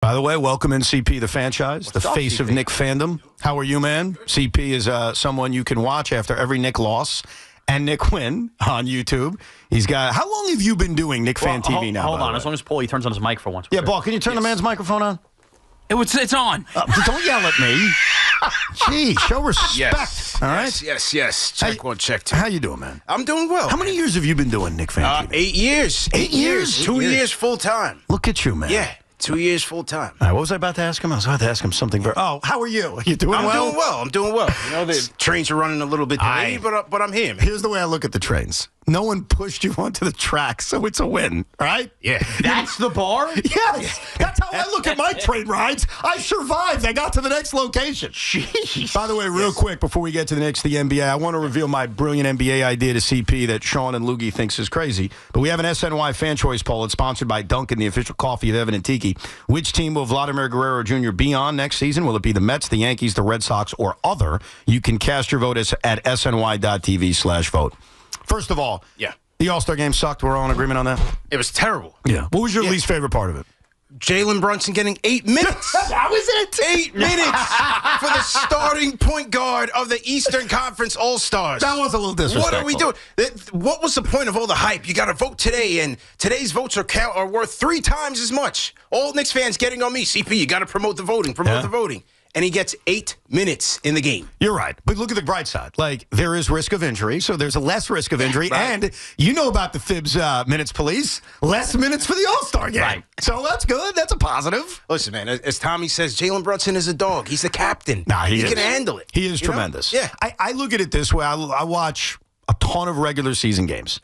By the way, welcome in CP, the Fanchise, the face CP? of Knick fandom. How are you, man? CP is someone you can watch after every Knick loss and Knick win on YouTube. He's got. How long have you been doing KnicksFanTV now? Hold on, as long as Paulie turns on his mic for once. Yeah, Paul, can you turn the man's microphone on? It's on. Don't yell at me. Gee, show respect. Yes. All right. Yes. Check one, check two. How you doing, man? I'm doing well. How many years have you been doing KnicksFanTV? 8 years. 8 years? 2 years full time. Look at you, man. Yeah, 2 years full time. All right, what was I about to ask him? I was about to ask him something very. Oh, how are you? Are you doing well? I'm doing well. You know, the trains are running a little bit delayed, but I'm here, man. Here's the way I look at the trains. No one pushed you onto the track, so it's a win, right? Yeah. That's the bar? Yes. That's how I look at my train rides. I survived. I got to the next location. Jeez. By the way, real quick, before we get to the Knicks, the NBA, I want to reveal my brilliant NBA idea to CP that Sean and Loogie thinks is crazy. But we have an SNY fan choice poll. It's sponsored by Dunkin', the official coffee of Evan and Tiki. Which team will Vladimir Guerrero Jr. be on next season? Will it be the Mets, the Yankees, the Red Sox, or other? You can cast your vote at sny.tv/vote. First of all, Yeah. The All-Star game sucked. We're all in agreement on that? It was terrible. Yeah. What was your least favorite part of it? Jalen Brunson getting 8 minutes. That was it. 8 minutes for the starting point guard of the Eastern Conference All-Stars. That was a little disrespectful. What are we doing? What was the point of all the hype? You got to vote today, and today's votes are worth 3 times as much. All Knicks fans getting on me. CP, you got to promote the voting. The voting. And he gets 8 minutes in the game. You're right. But look at the bright side. Like, there is risk of injury, so there's a less risk of injury. Right. And you know about the Fibs minutes police. Less minutes for the All-Star game. Right. So that's good. That's a positive. Listen, man, as Tommy says, Jalen Brunson is a dog. He's the captain. Nah, he can is. handle it. He is You know? tremendous. Yeah. I look at it this way. I watch a ton of regular season games.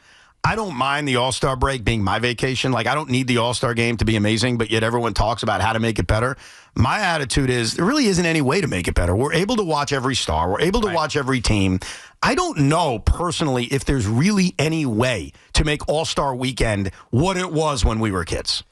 I don't mind the All-Star break being my vacation. Like, I don't need the All-Star game to be amazing, but yet everyone talks about how to make it better. My attitude is there really isn't any way to make it better. We're able to watch every star. We're able to watch every team. I don't know personally if there's really any way to make All-Star weekend what it was when we were kids.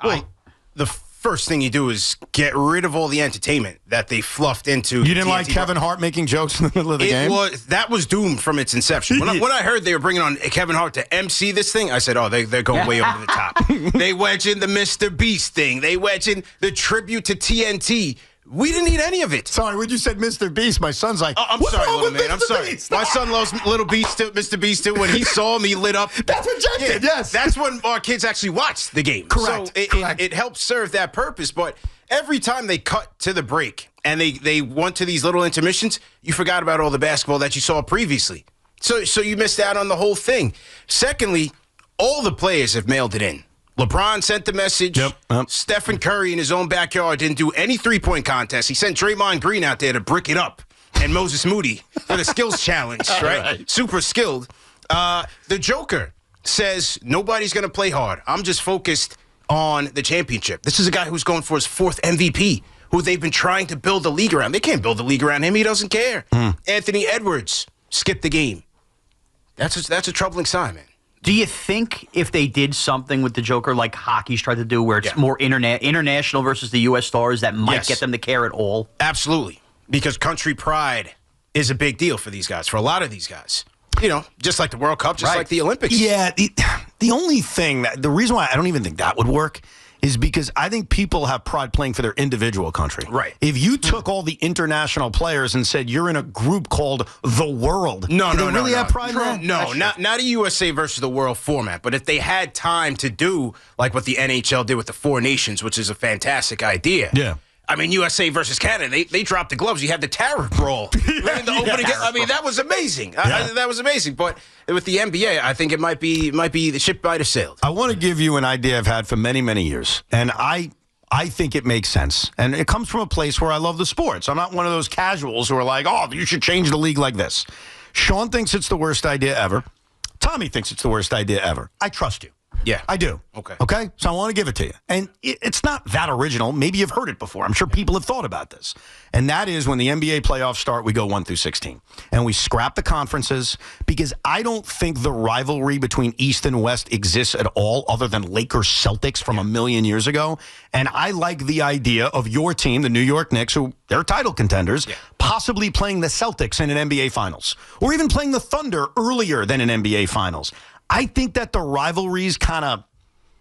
Well, the first thing you do is get rid of all the entertainment that they fluffed into. You didn't like TNT. Kevin Hart making jokes in the middle of the game? That was doomed from its inception. When I heard they were bringing on Kevin Hart to MC this thing, I said, oh, they're going way over the top. They wedge in the Mr. Beast thing. They wedge in the tribute to TNT. We didn't need any of it. Sorry, when you said Mr. Beast, my son's like, I'm what's sorry, wrong little with man. I'm Mr. sorry. Beast? My son loves Little Beast too, Mr. Beast too. When he saw him, he lit up. That's rejected, yes. That's when our kids actually watched the game. Correct, So correct. it helps serve that purpose. But every time they cut to the break and they went to these little intermissions, you forgot about all the basketball that you saw previously. So you missed out on the whole thing. Secondly, all the players have mailed it in. LeBron sent the message. Yep. Stephen Curry in his own backyard didn't do any three-point contest. He sent Draymond Green out there to brick it up. And Moses Moody for the skills challenge, right? Super skilled. The Joker says nobody's going to play hard. I'm just focused on the championship. This is a guy who's going for his 4th MVP, who they've been trying to build a league around. They can't build a league around him. He doesn't care. Anthony Edwards skipped the game. That's a troubling sign, man. Do you think if they did something with the Joker like hockey's tried to do where it's more international versus the U.S. stars that might get them to care at all? Absolutely. Because country pride is a big deal for these guys, for a lot of these guys. You know, just like the World Cup, just like the Olympics. Yeah, the only thing, the reason why I don't even think that would work is because I think people have pride playing for their individual country. Right. If you took all the international players and said you're in a group called the world, No, do they really have pride in that? No, not a USA versus the world format. But if they had time to do like what the NHL did with the 4 nations, which is a fantastic idea. Yeah. I mean, USA versus Canada, they dropped the gloves. You had the tariff brawl in the opening. I mean, that was amazing. That was amazing. But with the NBA, I think it might be the ship might have sailed. I want to give you an idea I've had for many, many years, and I think it makes sense. And it comes from a place where I love the sports. I'm not one of those casuals who are like, oh, you should change the league like this. Sean thinks it's the worst idea ever. Tommy thinks it's the worst idea ever. I trust you. Yeah. I do. Okay. Okay? So I want to give it to you. And it's not that original. Maybe you've heard it before. I'm sure people have thought about this. And that is when the NBA playoffs start, we go 1 through 16. And we scrap the conferences because I don't think the rivalry between East and West exists at all other than Lakers Celtics from a million years ago. And I like the idea of your team, the New York Knicks, who they're title contenders, possibly playing the Celtics in an NBA Finals. Or even playing the Thunder earlier than an NBA Finals. I think that the rivalries kind of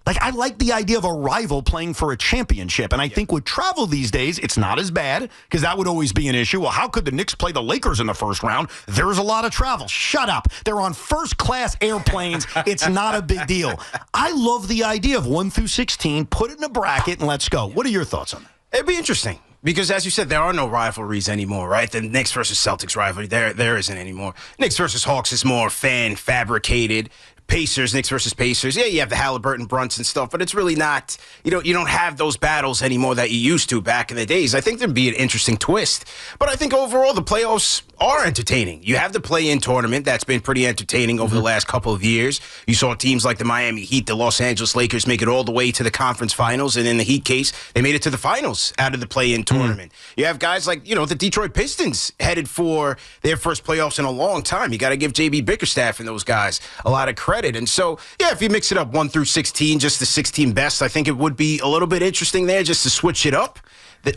Like, I like the idea of a rival playing for a championship. And I think with travel these days, it's not as bad because that would always be an issue. Well, how could the Knicks play the Lakers in the first round? There's a lot of travel. Shut up. They're on first-class airplanes. It's not a big deal. I love the idea of 1 through 16, put it in a bracket, and let's go. What are your thoughts on that? It'd be interesting. Because, as you said, there are no rivalries anymore, right? The Knicks versus Celtics rivalry, there isn't anymore. Knicks versus Hawks is more fan-fabricated. Pacers, Knicks versus Pacers. Yeah, you have the Halliburton, Brunson stuff, but it's really not, you don't have those battles anymore that you used to back in the days. I think there'd be an interesting twist. But I think overall the playoffs are entertaining. You have the play-in tournament that's been pretty entertaining over the last couple of years. You saw teams like the Miami Heat, the Los Angeles Lakers make it all the way to the conference finals, and in the Heat case, they made it to the finals out of the play-in tournament. You have guys like, the Detroit Pistons headed for their first playoffs in a long time. You got to give J.B. Bickerstaff and those guys a lot of credit. And so, if you mix it up 1 through 16, just the 16 best, I think it would be a little bit interesting there just to switch it up.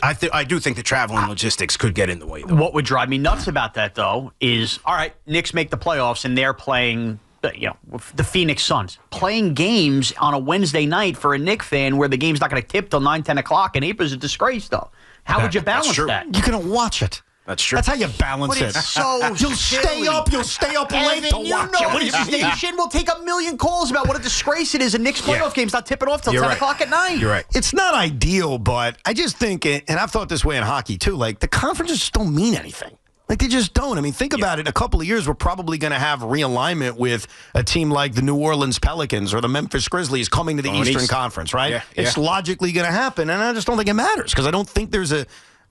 I do think the travel and logistics could get in the way, though. What would drive me nuts about that, though, is, all right, Knicks make the playoffs, and they're playing the Phoenix Suns. Playing games on a Wednesday night for a Knicks fan where the game's not going to tip till 9, 10 o'clock in April is a disgrace, though. How would you balance that? You're going to watch it. That's true. That's how you balance it. So You'll stay up late to watch it. What do you mean? Station will take a million calls about what a disgrace it is. A Knicks playoff game's not tipping off till 10 o'clock at night. You're right. It's not ideal, but I just think, and I've thought this way in hockey too, like the conferences just don't mean anything. Like, they just don't. I mean, think about it. In a couple of years, we're probably going to have realignment with a team like the New Orleans Pelicans or the Memphis Grizzlies coming to the Eastern Conference, right? Yeah, it's logically going to happen, and I just don't think it matters because I don't think there's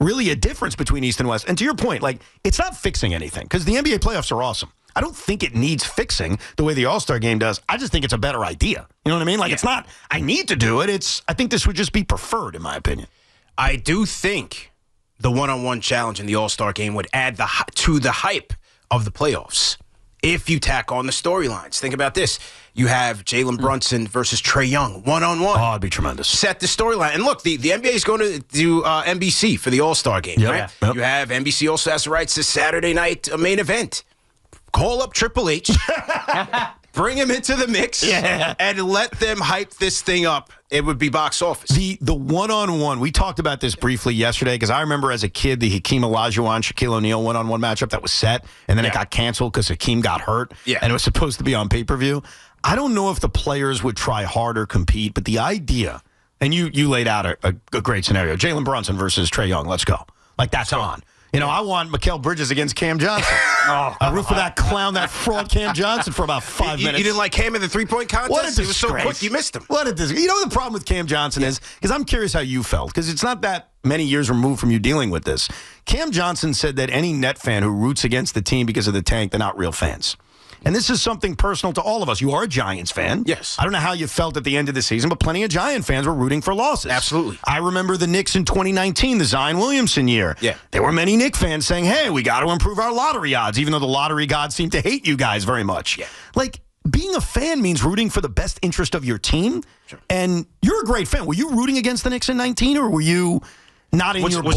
really a difference between East and West. And to your point, like, it's not fixing anything because the NBA playoffs are awesome. I don't think it needs fixing the way the All-Star game does. I just think it's a better idea. You know what I mean? Like, it's not, I need to do it. I think this would just be preferred, in my opinion. I do think the one-on-one challenge in the All-Star game would add to the hype of the playoffs. If you tack on the storylines. Think about this. You have Jalen Brunson versus Trae Young, one-on-one. Oh, it'd be tremendous. Set the storyline. And look, the NBA is going to do NBC for the All-Star game, right? Yep. You have NBC also has the rights to Saturday night main event. Call up Triple H, bring him into the mix, and let them hype this thing up. It would be box office. The one-on-one, we talked about this briefly yesterday because I remember as a kid the Hakeem Olajuwon, Shaquille O'Neal one-on-one matchup that was set, and then it got canceled because Hakeem got hurt, and it was supposed to be on pay-per-view. I don't know if the players would try hard or compete, but the idea, and you laid out a great scenario, Jalen Brunson versus Trae Young, let's go. Like, that's on. I want Mikal Bridges against Cam Johnson. I root for that clown, that fraud Cam Johnson for about 5 minutes. You didn't like Cam in the three-point contest? What a disgrace. He was so quick, you missed him. What a disgrace. You know what the problem with Cam Johnson is? Because I'm curious how you felt, because it's not that many years removed from you dealing with this. Cam Johnson said that any Net fan who roots against the team because of the tank, they're not real fans. And this is something personal to all of us. You are a Giants fan. Yes. I don't know how you felt at the end of the season, but plenty of Giant fans were rooting for losses. Absolutely. I remember the Knicks in 2019, the Zion Williamson year. Yeah. There were many Knicks fans saying, hey, we got to improve our lottery odds, even though the lottery gods seem to hate you guys very much. Yeah. Like, being a fan means rooting for the best interest of your team. Sure. And you're a great fan. Were you rooting against the Knicks in 19, or were you not in your blood?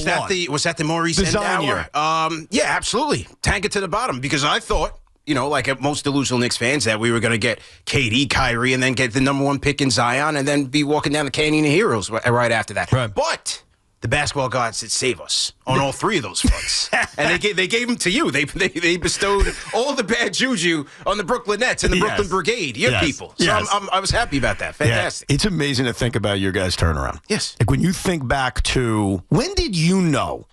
Was that the Maurice Zion year? Yeah, absolutely. Tank it to the bottom, because I thought, like most delusional Knicks fans, that we were going to get KD, Kyrie, and then get the number 1 pick in Zion, and then be walking down the Canyon of Heroes right after that. Right. But the basketball gods did save us on all 3 of those fronts, and they gave them to you. They bestowed all the bad juju on the Brooklyn Nets and the Brooklyn Brigade, your people. So I was happy about that. Fantastic. Yeah. It's amazing to think about your guys' turnaround. Yes. Like, when you think back to, when did you know?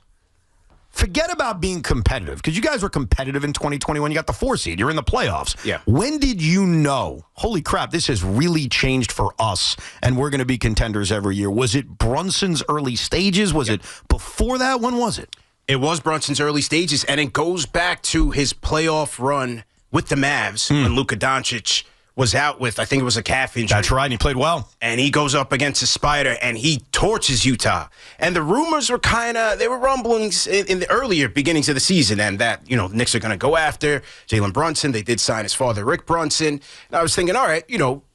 Forget about being competitive, because you guys were competitive in 2021. You got the 4 seed. You're in the playoffs. Yeah. When did you know, holy crap, this has really changed for us, and we're going to be contenders every year? Was it Brunson's early stages? Was it before that? When was it? It was Brunson's early stages, and it goes back to his playoff run with the Mavs when Luka Doncic was out with, I think it was a calf injury. That's right, and he played well. And he goes up against the Spider, and he torches Utah. And the rumors were they were rumblings in the earlier beginnings of the season, and that, the Knicks are going to go after Jalen Brunson. They did sign his father, Rick Brunson. And I was thinking, all right,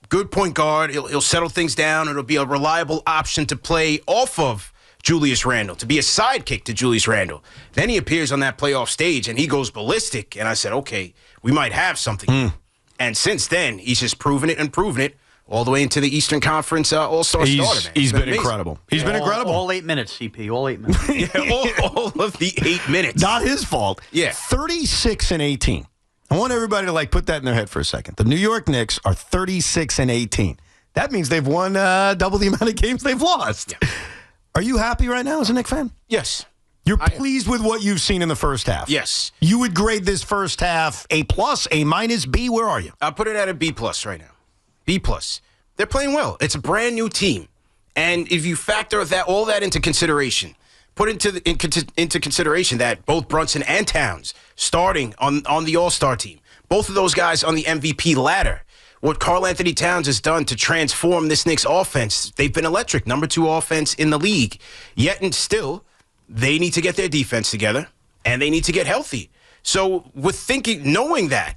good point guard. He'll settle things down. It'll be a reliable option to play off of Julius Randle, to be a sidekick to Julius Randle. Then he appears on that playoff stage, and he goes ballistic. And I said, okay, we might have something. And since then, he's just proven it and proven it. all the way into the Eastern Conference All-Star starter. Man. He's been amazing. incredible. He's been incredible. All 8 minutes, CP. All 8 minutes. all of the 8 minutes. Not his fault. Yeah. 36-18. I want everybody to put that in their head for a second. The New York Knicks are 36-18. That means they've won double the amount of games they've lost. Yeah. Are you happy right now as a Knicks fan? Yes. You're pleased with what you've seen in the first half? Yes. You would grade this first half A+, A-, B? Where are you? I'll put it at a B+ right now. B+. They're playing well. It's a brand new team. And if you factor all that into consideration, put into consideration that both Brunson and Towns starting on the All-Star team, both of those guys on the MVP ladder, what Karl Anthony Towns has done to transform this Knicks offense, they've been electric, number 2 offense in the league. Yet and still, they need to get their defense together, and they need to get healthy. So knowing that,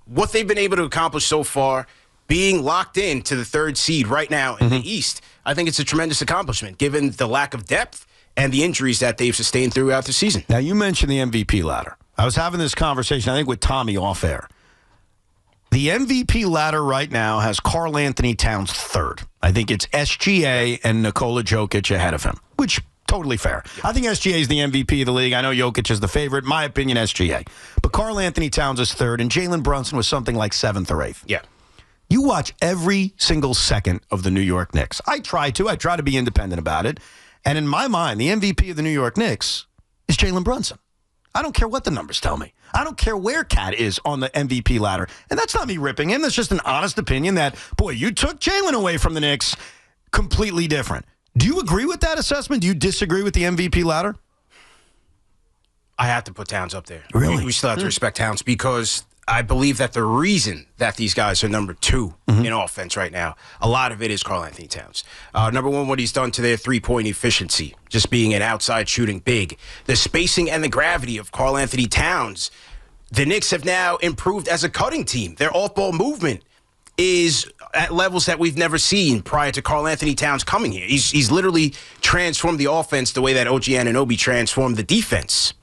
what they've been able to accomplish so far, being locked in to the 3rd seed right now in the East, I think it's a tremendous accomplishment, given the lack of depth and the injuries that they've sustained throughout the season. Now, you mentioned the MVP ladder. I was having this conversation, I think, with Tommy off air. The MVP ladder right now has Karl Anthony Towns 3rd. I think it's SGA and Nikola Jokic ahead of him, which totally fair. I think SGA is the MVP of the league. I know Jokic is the favorite. My opinion, SGA. But Karl Anthony Towns is 3rd, and Jalen Brunson was something like 7th or 8th. Yeah. You watch every single second of the New York Knicks. I try to be independent about it. And in my mind, the MVP of the New York Knicks is Jalen Brunson. I don't care what the numbers tell me. I don't care where Cat is on the MVP ladder. And that's not me ripping him. That's just an honest opinion that, boy, you took Jalen away from the Knicks. Completely different. Do you agree with that assessment? Do you disagree with the MVP ladder? I have to put Towns up there. Really? We still have to respect Towns because I believe that the reason that these guys are number 2 in offense right now, a lot of it is Karl Anthony Towns. Number 1, what he's done to their 3-point efficiency, just being an outside shooting big. The spacing and the gravity of Karl Anthony Towns. The Knicks have now improved as a cutting team. Their off-ball movement is at levels that we've never seen prior to Karl Anthony Towns coming here. He's literally transformed the offense the way that OG Anunoby transformed the defense.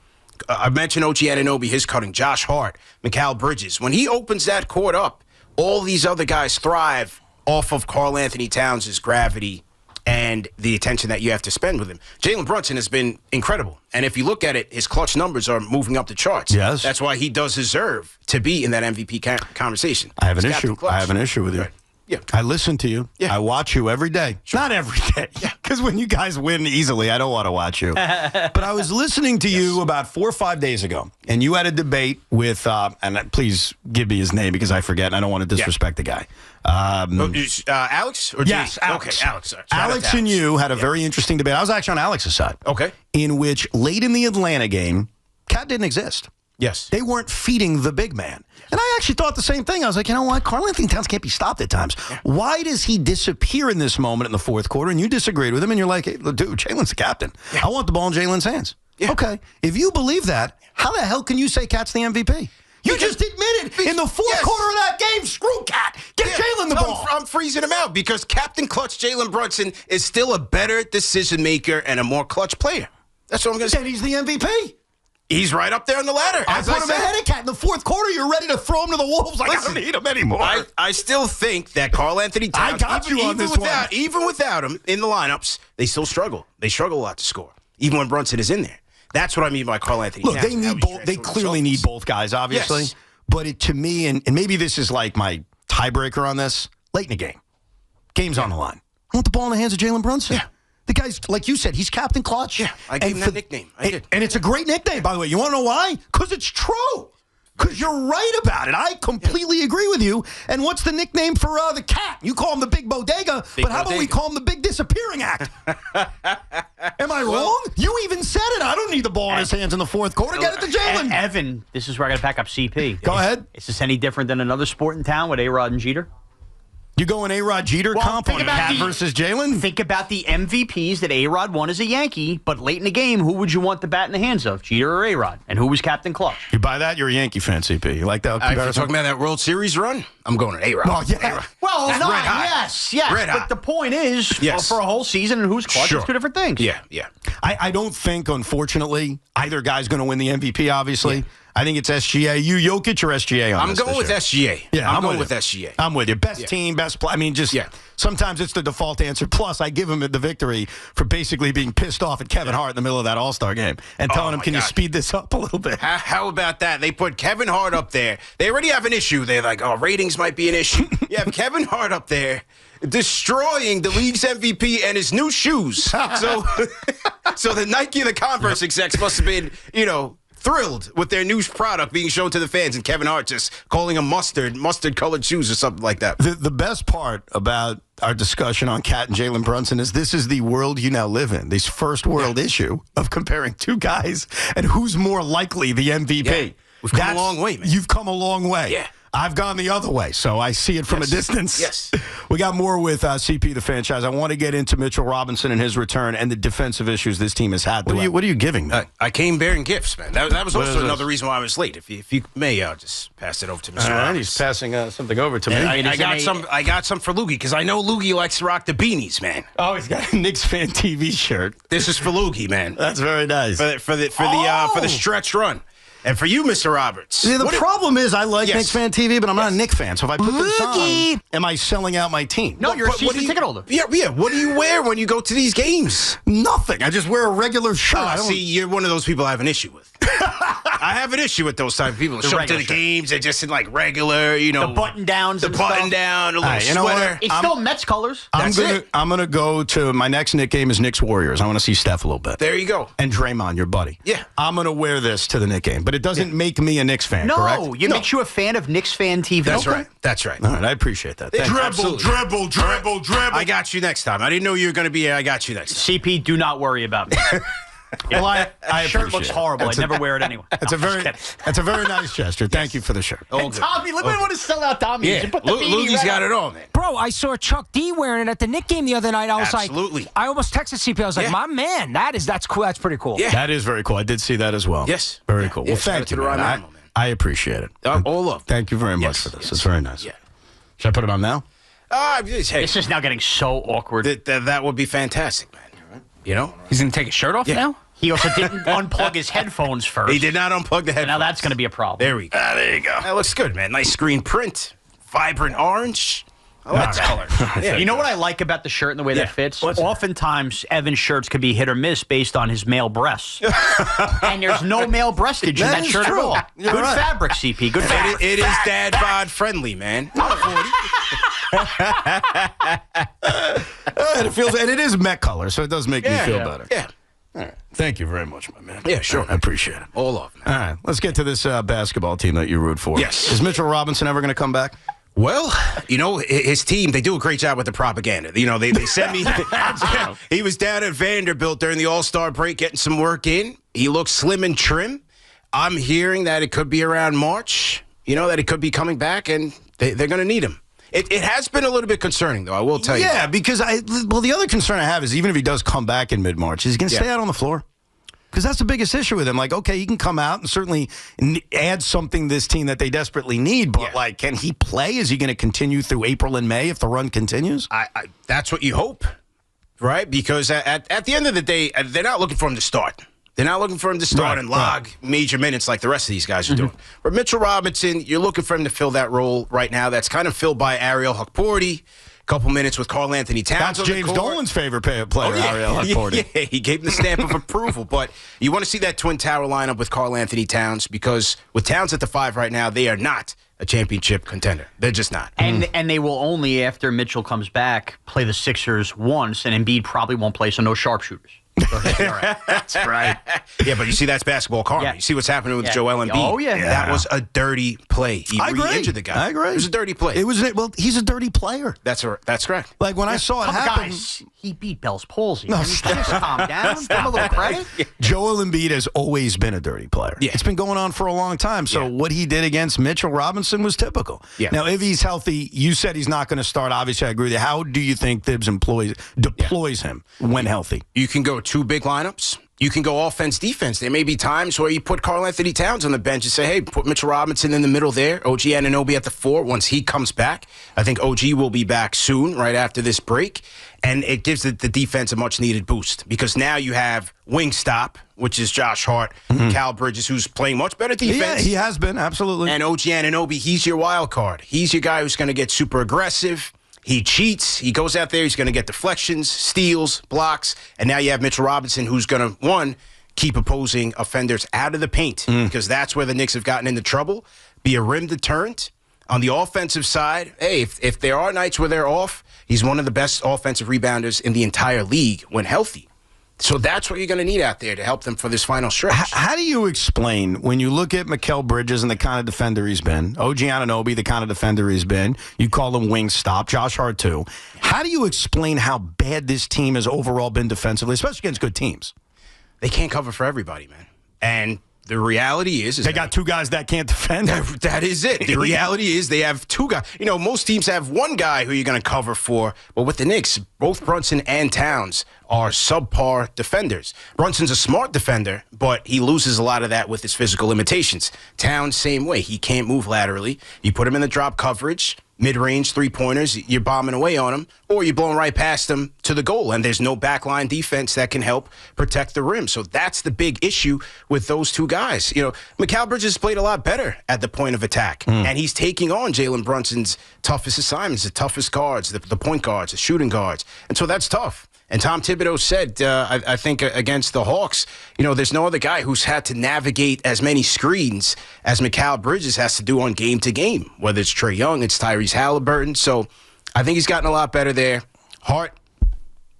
I mentioned OG Anunoby, his cutting, Josh Hart, Mikal Bridges. When he opens that court up, all these other guys thrive off of Karl Anthony Towns' gravity and the attention that you have to spend with him. Jalen Brunson has been incredible. And if you look at it, his clutch numbers are moving up the charts. Yes. That's why he does deserve to be in that MVP conversation. I have an He's issue. Captain Clutch. I have an issue with you. Right. Yeah. I listen to you. Yeah. I watch you every day. Not every day. Because when you guys win easily, I don't want to watch you. But I was listening to you about 4 or 5 days ago, and you had a debate with, and please give me his name because I forget, and I don't want to disrespect the guy. Alex? Or Yes, Jay? Alex. Okay, Alex. Sorry. Alex and you had a very interesting debate. I was actually on Alex's side. Okay. In which, late in the Atlanta game, Cat didn't exist. Yes. They weren't feeding the big man. And I actually thought the same thing. I was like, you know what? Karl Anthony Towns can't be stopped at times. Yeah. Why does he disappear in this moment in the 4th quarter? And you disagreed with him, and you're like, hey, dude, Jalen's the captain. Yeah. I want the ball in Jalen's hands. Yeah. Okay. If you believe that, how the hell can you say Cat's the MVP? You just admitted in the 4th quarter of that game, screw Cat. Get Jalen the ball. I'm freezing him out because Captain Clutch Jalen Brunson is still a better decision maker and a more clutch player. That's what I'm going to say. Then he's the MVP. He's right up there on the ladder. I put him ahead of Cat in the 4th quarter. You're ready to throw him to the wolves. Like, I don't need him anymore. I still think that Karl Anthony Towns, even without him in the lineups, they still struggle. They struggle a lot to score, even when Brunson is in there. That's what I mean by Karl Anthony Towns. Look, they need both. They clearly need both guys, obviously. Yes. But to me, and maybe this is like my tiebreaker on this, late in the game, game's on the line. I want the ball in the hands of Jalen Brunson. Yeah. The guy's, like you said, he's Captain Clutch. Yeah, I gave him that nickname. I did. And it's a great nickname, by the way. You want to know why? Because it's true. Because you're right about it. I completely agree with you. And what's the nickname for the Cat? You call him the Big Bodega, but how about we call him the Big Disappearing Act? Am I wrong? You even said it. I don't need the ball in his hands in the 4th quarter. Get it to Jalen. Evan, this is where I got to back up CP. Go ahead. Is this any different than another sport in town with A-Rod and Jeter? You going A-Rod Jeter comp on Cat versus Jalen? Think about the MVPs that A-Rod won as a Yankee, but late in the game, who would you want the bat in the hands of, Jeter or A-Rod? And who was Captain Clutch? You buy that? You're a Yankee fan, CP. You like that comparison? If you're talking about that World Series run, I'm going to A-Rod. Well, yeah. A-Rod. Well, That's no, red hot. yes. Red but hot. the point is, for a whole season and who's clutch, it's two different things. Yeah. I don't think, unfortunately, either guy's going to win the MVP, obviously. Yeah. I think it's SGA. You, Jokic, or SGA on I'm going with SGA. Yeah, I'm going with SGA. I'm with you. Best team, best play. I mean, just sometimes it's the default answer. Plus, I give him the victory for basically being pissed off at Kevin Hart in the middle of that All-Star game and telling him, can you speed this up a little bit? How about that? They put Kevin Hart up there. They already have an issue. They're like, oh, ratings might be an issue. You have Kevin Hart up there destroying the league's MVP and his new shoes. So the Nike and the Converse execs must have been, thrilled with their new product being shown to the fans, and Kevin Hart just calling them mustard-colored shoes or something like that. The best part about our discussion on Cat and Jalen Brunson is this is the world you now live in, this first world issue of comparing two guys and who's more likely the MVP. Yeah. We've come a long way, man. You've come a long way. Yeah. I've gone the other way, so I see it from a distance. Yes. We got more with CP, the franchise. I want to get into Mitchell Robinson and his return and the defensive issues this team has had. What are you giving me? I came bearing gifts, man. That was also another reason why I was late. If you may, I'll just pass it over to Mr. Robinson. He's passing something over to me. I got some for Loogie, because I know Loogie likes to rock the beanies, man. Oh, he's got a KnicksFanTV shirt. This is for Loogie, man. That's very nice. For the stretch run. And for you, Mr. Roberts. See, the problem is I like KnicksFanTV, but I'm not a Knicks fan. So if I put this on, am I selling out my team? No, you're a season ticket holder. Yeah. What do you wear when you go to these games? Nothing. I just wear a regular shirt. See, you're one of those people I have an issue with. I have an issue with those type of people. Show up to the games, they're just in like regular, the button downs, a little sweater. It's still Mets colors. I'm gonna go to my next Knicks game is Knicks Warriors. I want to see Steph a little bit. There you go. And Draymond, your buddy. Yeah. I'm gonna wear this to the Knicks game, but it doesn't make me a Knicks fan. Correct? No, it makes you a fan of KnicksFanTV. That's right. That's right. All right, I appreciate that. Dribble. I got you next time. I didn't know you were going to be here. I got you next time. CP, do not worry about me. Well, I shirt looks horrible. I'd never wear it anyway. That's a very nice gesture. Thank you for the shirt. And Tommy, look at what a sellout Tommy is. Yeah, Loogie's got it all, man. Bro, I saw Chuck D wearing it at the Knicks game the other night. I was like, I almost texted CP. I was like, my man, that's cool. That's pretty cool. Yeah. That is very cool. I did see that as well. Yes. Very cool. Well, thank you, man. I appreciate it. All up. Thank you very much for this. It's very nice. Yeah. Should I put it on now? Hey, this is now getting so awkward. That would be fantastic, man. He's going to take his shirt off now? He also didn't unplug his headphones first. He did not unplug the headphones. Now that's going to be a problem. There we go. There you go. That looks good, man. Nice screen print. Vibrant orange. I like that color. Yeah, you know what I like about the shirt and the way that fits? Oftentimes, Evan's shirts could be hit or miss based on his male breasts. And there's no male breastage in that shirt at all. Good fabric, CP. Good fabric. It is dad bod friendly, man. And it is Met color, so it does make me feel better. Yeah. All right. Thank you very much, my man. Yeah, sure. I appreciate it. All of man. All right. Let's get to this basketball team that you root for. Yes. Is Mitchell Robinson ever going to come back? Well, his team, they do a great job with the propaganda. They sent me. He was down at Vanderbilt during the All-Star break getting some work in. He looks slim and trim. I'm hearing that it could be around March, that he could be coming back, and they're going to need him. It has been a little bit concerning, though, I will tell you. Yeah, because the other concern I have is even if he does come back in mid-March, is he going to stay out on the floor? Because that's the biggest issue with him. Like, okay, he can come out and certainly add something to this team that they desperately need, but, can he play? Is he going to continue through April and May if the run continues? That's what you hope, right? Because at the end of the day, they're not looking for him to start. They're not looking for him to start and log major minutes like the rest of these guys are doing. But Mitchell Robinson, you're looking for him to fill that role right now. That's kind of filled by Ariel Hukporti. A couple minutes with Karl Anthony Towns. That's James Dolan's favorite player, Ariel Hukporti. Yeah, he gave him the stamp of approval. But you want to see that Twin Tower lineup with Karl Anthony Towns, because with Towns at the 5 right now, they are not a championship contender. They're just not. And they will only, after Mitchell comes back, play the Sixers once, and Embiid probably won't play, so no sharpshooters. That's right. Yeah, but you see, that's basketball karma. Yeah. You see what's happening with Joel Embiid. Oh, yeah. That was a dirty play. He re-injured the guy. I agree. It was a dirty play. He's a dirty player. That's correct. Like, when I saw it happen. Guys, he beat Bell's palsy. No, just calm down. Give him a little credit. Joel Embiid has always been a dirty player. Yeah. It's been going on for a long time. So what he did against Mitchell Robinson was typical. Yeah. Now, if he's healthy, you said he's not going to start. Obviously, I agree with you. How do you think Thibs deploys him when healthy? You can go 2 big lineups. you can go offense, defense. There may be times where you put Karl-Anthony Towns on the bench and say, hey, put Mitchell Robinson in the middle there, OG Anunoby at the 4 once he comes back. I think OG will be back soon, right after this break. And it gives the defense a much-needed boost because now you have Wingstop, which is Josh Hart, Cal Bridges, who's playing much better defense. Yeah, he has been, absolutely. And OG Anunoby, he's your wild card. He's your guy who's going to get super aggressive. He cheats. He goes out there. He's going to get deflections, steals, blocks. And now you have Mitchell Robinson who's going to, one, keep opposing offenders out of the paint because that's where the Knicks have gotten into trouble. Be a rim deterrent. On the offensive side, hey, if there are nights where they're off, he's one of the best offensive rebounders in the entire league when healthy. So that's what you're going to need out there to help them for this final stretch. How do you explain when you look at Mikal Bridges and the kind of defender he's been, OG Anunoby, the kind of defender he's been, you call him Wingstop, Josh Hart too. How do you explain how bad this team has overall been defensively, especially against good teams? They can't cover for everybody, man. And the reality is they got two guys that can't defend. That is it. The reality is they have two guys. You know, most teams have one guy who you're going to cover for. But with the Knicks, both Brunson and Towns are subpar defenders. Brunson's a smart defender, but he loses a lot of that with his physical limitations. Towns, same way. He can't move laterally. You put him in the drop coverage, mid-range three-pointers, you're bombing away on him, or you're blowing right past him to the goal, and there's no backline defense that can help protect the rim. So that's the big issue with those two guys. You know, Mikal Bridges played a lot better at the point of attack, and he's taking on Jalen Brunson's toughest assignments, the toughest guards, the point guards, the shooting guards, and so that's tough. And Tom Thibodeau said, I think against the Hawks, you know, there's no other guy who's had to navigate as many screens as Mikal Bridges has to do on game to game, whether it's Trae Young, it's Tyrese Halliburton. So I think he's gotten a lot better there. Hart,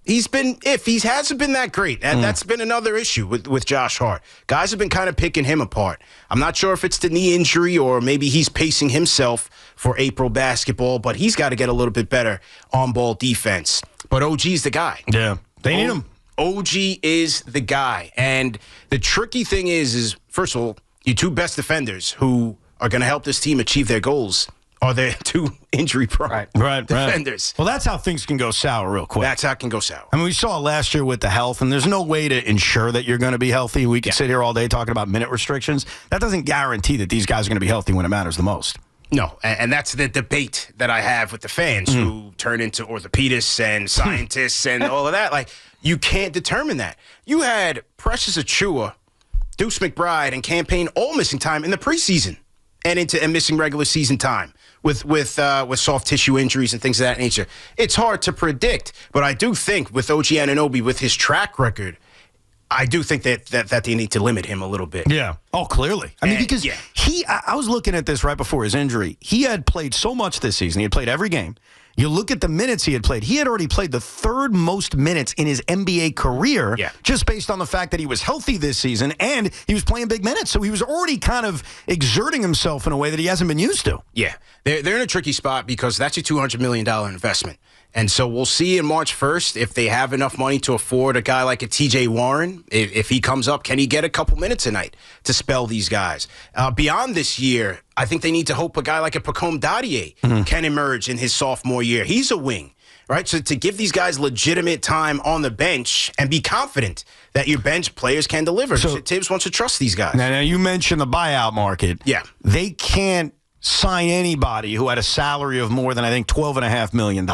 he hasn't been that great. That's been another issue with Josh Hart. Guys have been kind of picking him apart. I'm not sure if it's the knee injury or maybe he's pacing himself for April basketball, but he's got to get a little bit better on-ball defense. But OG's the guy. Yeah, they need him. OG is the guy. And the tricky thing is first of all, your two best defenders who are going to help this team achieve their goals are their two injury-prone defenders. Well, that's how things can go sour real quick. That's how it can go sour. I mean, we saw last year with the health, and there's no way to ensure that you're going to be healthy. We could sit here all day talking about minute restrictions. That doesn't guarantee that these guys are going to be healthy when it matters the most. No, and that's the debate that I have with the fans who turn into orthopedists and scientists and all of that. Like, you can't determine that. You had Precious Achiuwa, Deuce McBride, and Campaign all missing time in the preseason and missing regular season time with soft tissue injuries and things of that nature. It's hard to predict, but I do think with OG Anunoby, with his track record, I do think that they need to limit him a little bit. Yeah. Oh, clearly. I mean, because I was looking at this right before his injury. He had played so much this season. He had played every game. You look at the minutes he had played. He had already played the third most minutes in his NBA career just based on the fact that he was healthy this season and he was playing big minutes. So he was already kind of exerting himself in a way that he hasn't been used to. Yeah. They're in a tricky spot because that's a $200 million investment. And so we'll see in March 1st if they have enough money to afford a guy like a TJ Warren. If he comes up, can he get a couple minutes a night to spell these guys? Beyond this year, I think they need to hope a guy like a Pacome Dadier can emerge in his sophomore year. He's a wing, right? So to give these guys legitimate time on the bench and be confident that your bench players can deliver. So Tibbs wants to trust these guys. Now you mentioned the buyout market. Yeah. They can't sign anybody who had a salary of more than, I think, $12.5 million.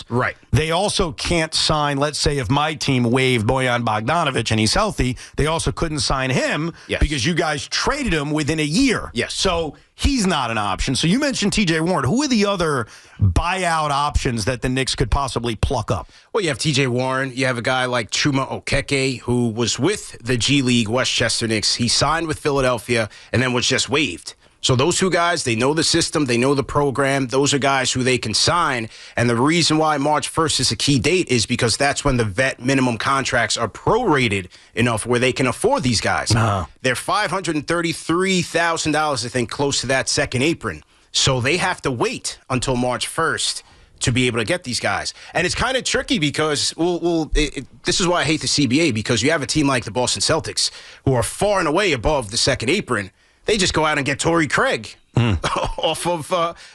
Right. They also can't sign, let's say, if my team waived Bojan Bogdanovic and he's healthy, they also couldn't sign him because you guys traded him within a year. Yes. So he's not an option. So you mentioned TJ Warren. Who are the other buyout options that the Knicks could possibly pluck up? Well, you have TJ Warren. You have a guy like Chuma Okeke, who was with the G League Westchester Knicks. He signed with Philadelphia and then was just waived. So those two guys, they know the system, they know the program. Those are guys who they can sign. And the reason why March 1st is a key date is because that's when the vet minimum contracts are prorated enough where they can afford these guys. They're $533,000, I think, close to that second apron. So they have to wait until March 1st to be able to get these guys. And it's kind of tricky because this is why I hate the CBA, because you have a team like the Boston Celtics who are far and away above the second apron. They just go out and get Torrey Craig off of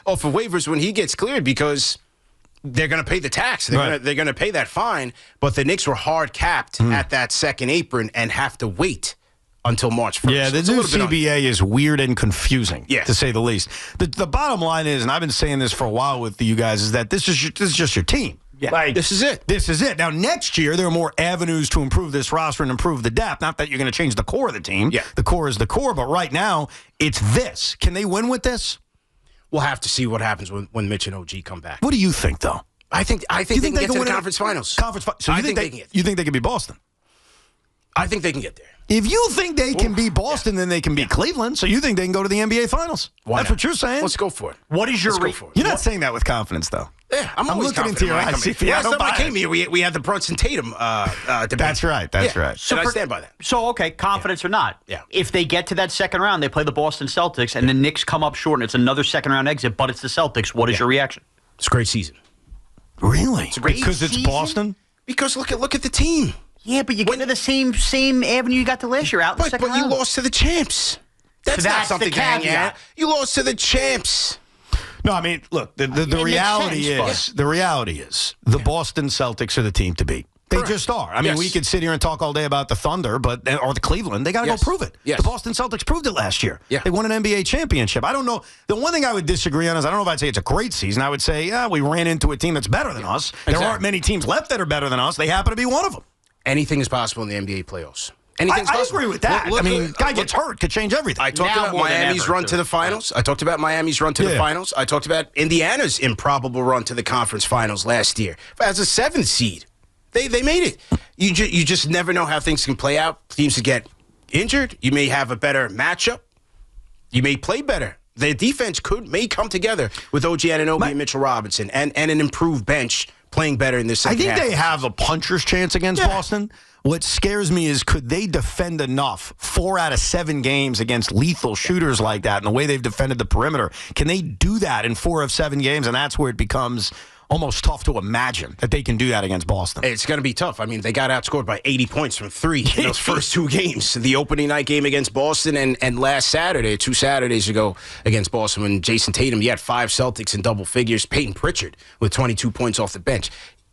waivers when he gets cleared because they're going to pay the tax. They're going to pay that fine. But the Knicks were hard capped at that second apron and have to wait until March 1st. Yeah, the new CBA is weird and confusing, to say the least. The bottom line is, and I've been saying this for a while with you guys, is that this is just your team. Yeah. Like, this is it. This is it. Now, next year, there are more avenues to improve this roster and improve the depth. Not that you're going to change the core of the team. Yeah. The core is the core, but right now, it's this. Can they win with this? We'll have to see what happens when Mitch and OG come back. What do you think, though? I think they can get to the conference finals. So you think they can get there? You think they can beat Boston? I think they can get there. If you think they can beat Boston, then they can beat Cleveland. So you think they can go to the NBA Finals? That's what you're saying. Let's go for it. What is your You're not saying that with confidence, though. Yeah, I'm looking into your eyes. Last time I came here, we had the Brunson Tatum debate. That's right. That's right. So I stand by that. So, okay, confidence or not. Yeah. If they get to that second round, they play the Boston Celtics, and the Knicks come up short, and it's another second-round exit, but it's the Celtics. What is your reaction? It's a great season. Really? It's a great because it's Boston? Because look at the team. Yeah, but you get to the same avenue you got to last year out in the second round. But you lost to the champs. That's not something to hang out. You lost to the champs. No, I mean, look, the reality is the Boston Celtics are the team to beat. They just are. I mean, we could sit here and talk all day about the Thunder, or the Cleveland. They got to go prove it. Yes. The Boston Celtics proved it last year. Yeah. They won an NBA championship. I don't know. The one thing I would disagree on is I don't know if I'd say it's a great season. I would say, we ran into a team that's better than us. There aren't many teams left that are better than us. They happen to be one of them. Anything is possible in the NBA playoffs. I agree with that. Guy gets hurt, could change everything. I talked about Miami's run to the finals. I talked about Miami's run to the finals. I talked about Indiana's improbable run to the conference finals last year. As a 7th seed, they made it. You just never know how things can play out. Teams can get injured. You may have a better matchup. You may play better. Their defense may come together with OG Anunoby and Mitchell Robinson and an improved bench playing better in this second half. I think they have a puncher's chance against Boston. What scares me is could they defend enough 4 out of 7 games against lethal shooters like that and the way they've defended the perimeter? Can they do that in 4 of 7 games? And that's where it becomes almost tough to imagine that they can do that against Boston. It's going to be tough. I mean, they got outscored by 80 points from 3 in those first 2 games. The opening night game against Boston and last Saturday, 2 Saturdays ago against Boston when Jason Tatum, you had 5 Celtics in double figures. Peyton Pritchard with 22 points off the bench.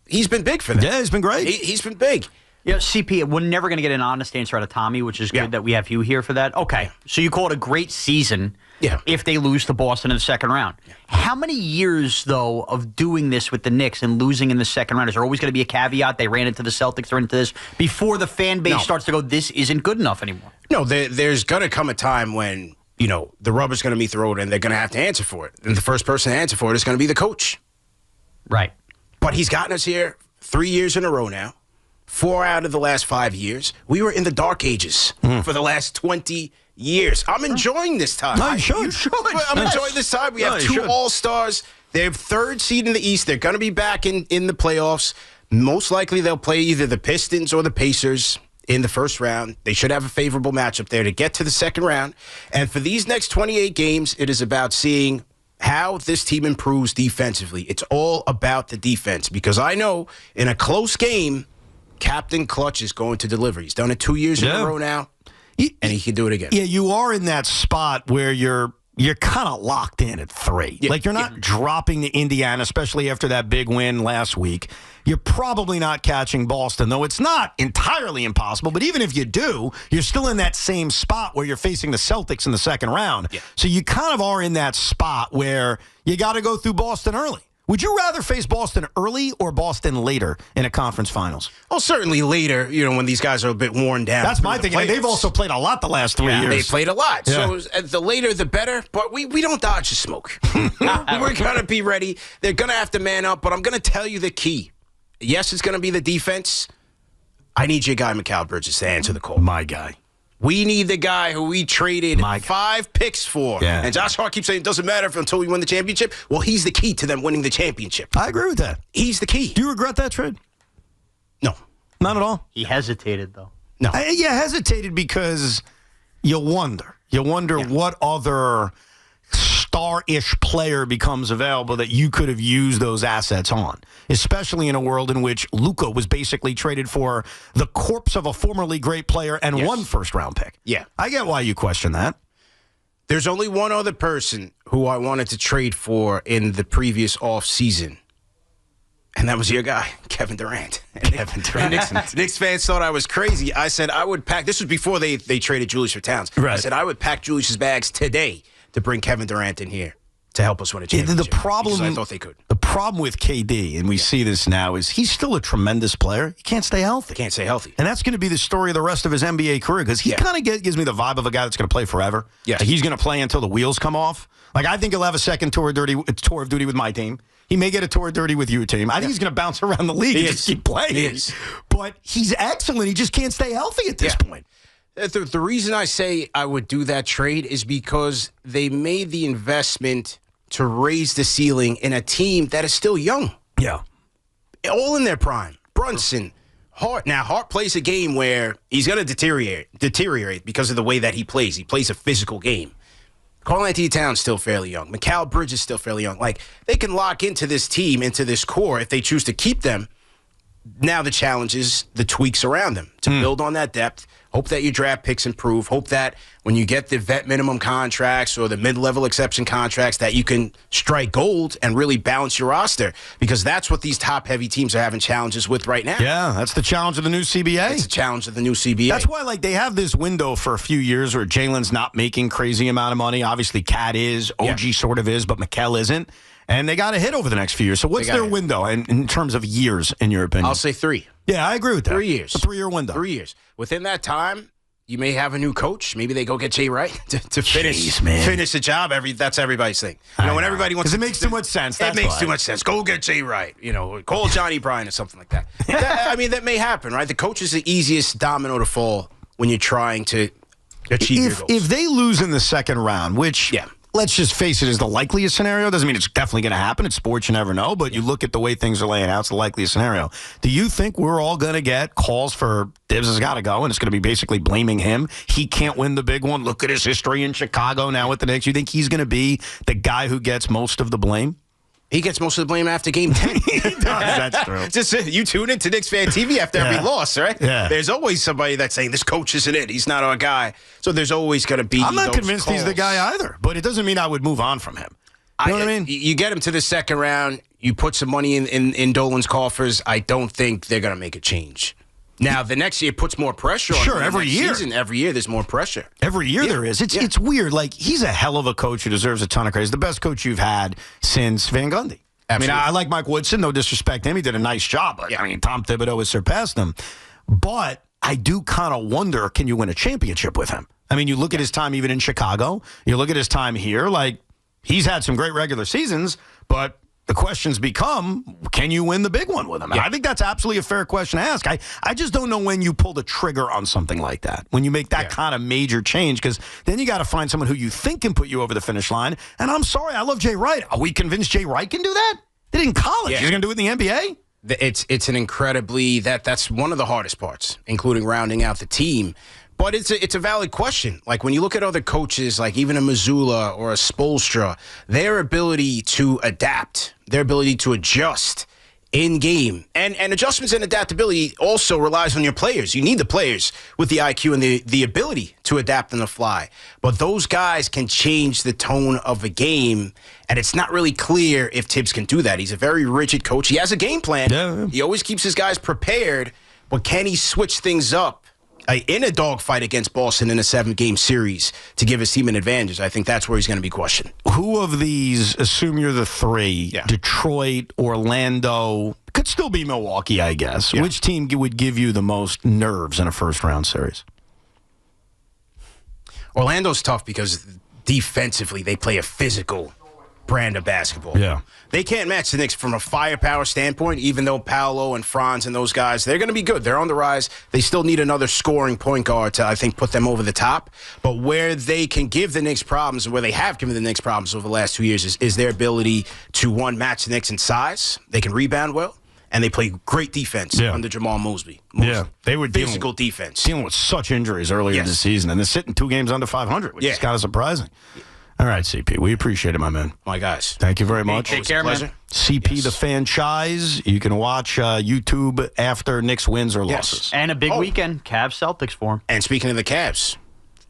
He's been big for them. Yeah, he's been great. He's been big. Yeah, CP, we're never going to get an honest answer out of Tommy, which is good that we have you here for that. Okay, so you call it a great season if they lose to Boston in the second round. Yeah. How many years, though, of doing this with the Knicks and losing in the second round? Is there always going to be a caveat? They ran into the Celtics, they're into this, before the fan base starts to go, this isn't good enough anymore? No, there's going to come a time when, the rubber's going to meet the road and they're going to have to answer for it. And the first person to answer for it is going to be the coach. Right. But he's gotten us here 3 years in a row now. 4 out of the last 5 years. We were in the dark ages for the last 20 years. I'm enjoying this time. No, you should. I'm enjoying this time. We have 2 All-Stars. They're 3rd seed in the East. They're going to be back in the playoffs. Most likely they'll play either the Pistons or the Pacers in the first round. They should have a favorable matchup there to get to the second round. And for these next 28 games, it is about seeing how this team improves defensively. It's all about the defense because I know in a close game, Captain Clutch is going to deliver. He's done it 2 years in a row now, and he can do it again. Yeah, you are in that spot where you're kind of locked in at 3. Yeah. Like you're not dropping to Indiana, especially after that big win last week. You're probably not catching Boston, though it's not entirely impossible. But even if you do, you're still in that same spot where you're facing the Celtics in the second round. Yeah. So you kind of are in that spot where you got to go through Boston early. Would you rather face Boston early or Boston later in a conference finals? Well, certainly later, when these guys are a bit worn down. That's my thing. They've also played a lot the last 3 years. They played a lot. Yeah. So the later, the better. But we don't dodge the smoke. We're going to be ready. They're going to have to man up. But I'm going to tell you the key. Yes, it's going to be the defense. I need your guy, Mikal Bridges, to answer the call. My guy. We need the guy who we traded 5 picks for. Yeah. And Josh Hart keeps saying it doesn't matter until we win the championship. Well, he's the key to them winning the championship. I agree with that. He's the key. Do you regret that trade? No. Not at all? He hesitated, though. No. Hesitated because you wonder. You wonder what other star-ish player becomes available that you could have used those assets on, especially in a world in which Luka was basically traded for the corpse of a formerly great player and 1 first-round pick. Yeah. I get why you question that. There's only one other person who I wanted to trade for in the previous offseason, And that was your guy, Kevin Durant. Kevin Durant. Knicks fans thought I was crazy. I said I would pack. This was before they traded Julius for Towns. Right. I said I would pack Julius's bags today to bring Kevin Durant in here to help us win a championship. The problem, I thought they could. The problem with KD, and we see this now, is he's still a tremendous player. He can't stay healthy. Can't stay healthy. And that's going to be the story of the rest of his NBA career, because he kind of gives me the vibe of a guy that's going to play forever. Yes. Like he's going to play until the wheels come off. Like I think he'll have a second tour of duty with my team. He may get a tour of duty with your team. I think he's going to bounce around the league and just keep playing. He is. But he's excellent. He just can't stay healthy at this point. The reason I say I would do that trade is because they made the investment to raise the ceiling in a team that is still young. Yeah. All in their prime. Brunson, Hart. Now, Hart plays a game where he's going to deteriorate because of the way that he plays. He plays a physical game. Karl-Anthony Towns still fairly young. Mikal Bridges is still fairly young. Like, they can lock into this team, into this core, if they choose to keep them. Now the challenge is the tweaks around them to build on that depth. Hope that your draft picks improve. Hope that when you get the vet minimum contracts or the mid-level exception contracts that you can strike gold and really balance your roster, because that's what these top-heavy teams are having challenges with right now. Yeah, that's the challenge of the new CBA. It's a challenge of the new CBA. That's why, like, they have this window for a few years where Jalen's not making crazy amount of money. Obviously, Cat is, OG sort of is, but Mikal isn't. And they got to hit over the next few years. So what's their window in terms of years, in your opinion? I'll say 3. Yeah, I agree with that. 3 years. A 3-year window. 3 years. Within that time, you may have a new coach. Maybe they go get Jay Wright to finish the job. That's everybody's thing. When everybody wants, because it makes too much sense. It makes too much sense. Go get Jay Wright. Call Johnny Bryan or something like that. That may happen, right? The coach is the easiest domino to fall when you're trying to achieve your goals. If they lose in the second round, which let's just face it, is the likeliest scenario. Doesn't mean it's definitely going to happen. It's sports, you never know. But you look at the way things are laying out, it's the likeliest scenario. Do you think we're all going to get calls for Dibs has got to go, and it's going to be basically blaming him? He can't win the big one. Look at his history in Chicago now with the Knicks. You think he's going to be the guy who gets most of the blame? He gets most of the blame after Game 10. He does. That's true. Just you tune into KnicksFanTV after every loss, right? Yeah. There's always somebody that's saying, this coach isn't it. He's not our guy. So there's always going to be I'm not those convinced calls. he's the guy either, but it doesn't mean I would move on from him. You know what I mean? You get him to the second round, you put some money in Dolan's coffers, I don't think they're going to make a change. Now, the next year puts more pressure on him. Every year. Every year there's more pressure. Every year there is. It's weird. Like, he's a hell of a coach who deserves a ton of credit. He's the best coach you've had since Van Gundy. Absolutely. I mean, I like Mike Woodson. No disrespect to him. He did a nice job. But, I mean, Tom Thibodeau has surpassed him. But I do kind of wonder, can you win a championship with him? I mean, you look at his time even in Chicago. You look at his time here. Like, he's had some great regular seasons, but the questions become, can you win the big one with him? And I think that's absolutely a fair question to ask. I just don't know when you pull the trigger on something like that, when you make that kind of major change, because then you got to find someone who you think can put you over the finish line. And I'm sorry, I love Jay Wright. Are we convinced Jay Wright can do that? They did in college. He's going to do it in the NBA? It's an incredibly, that's one of the hardest parts, including rounding out the team. But it's a valid question. Like, when you look at other coaches, like even a Missoula or a Spoelstra, their ability to adapt, their ability to adjust in game, and adjustments and adaptability also relies on your players. You need the players with the IQ and the ability to adapt on the fly. But those guys can change the tone of a game, and it's not really clear if Tibbs can do that. He's a very rigid coach. He has a game plan. Yeah. He always keeps his guys prepared, but can he switch things up in a dogfight against Boston in a 7-game series to give his team an advantage? I think that's where he's going to be questioned. Who of these, assume you're the 3, Detroit, Orlando, could still be Milwaukee, I guess. Yeah. Which team would give you the most nerves in a first-round series? Orlando's tough because defensively they play a physical brand of basketball. Yeah. They can't match the Knicks from a firepower standpoint, even though Paolo and Franz and those guys, they're going to be good. They're on the rise. They still need another scoring point guard to, I think, put them over the top. But where they can give the Knicks problems, and where they have given the Knicks problems over the last 2 years, is their ability to, one, match the Knicks in size. They can rebound well, and they play great defense under Jamal Mosby. They were physical defense. Dealing with such injuries earlier this season, and they're sitting 2 games under 500, which is kind of surprising. All right, CP, we appreciate it, my man. My guys. Thank you very much. Take care, man. CP the Fanchise. You can watch YouTube after Knicks wins or losses. And a big weekend, Cavs Celtics for him. And speaking of the Cavs,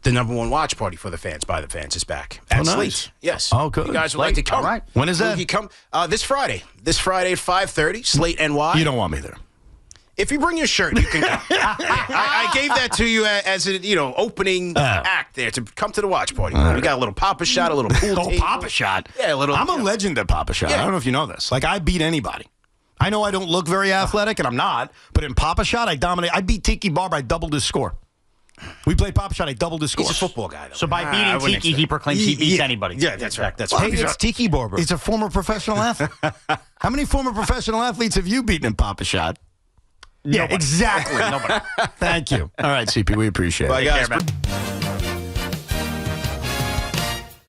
the #1 watch party for the fans by the fans is back at nice. Slate. Yes. Oh, good. You guys would like to come. All right. When is that? You come this Friday. This Friday at 5:30. Slate NY. You don't want me there. If you bring your shirt, you can come. I gave that to you as a opening act there to come to the watch party. We got a little Papa Shot, a little pool table. Papa Shot. Yeah, a little. I'm a legend at Papa Shot. Yeah. I don't know if you know this. Like, I beat anybody. I know I don't look very athletic, and I'm not. But in Papa Shot, I dominate. I beat Tiki Barber. I doubled his score. We played Papa Shot. I doubled his score. He's a football guy, though. So by beating Tiki, he proclaims he beats anybody. Yeah, that's right. That's Well, right. it's Tiki Barber. He's a former professional athlete. How many former professional athletes have you beaten in Papa Shot? Yeah, Nobody. exactly. Nobody. Thank you. All right, CP, we appreciate it. Bye, Take guys. care, man.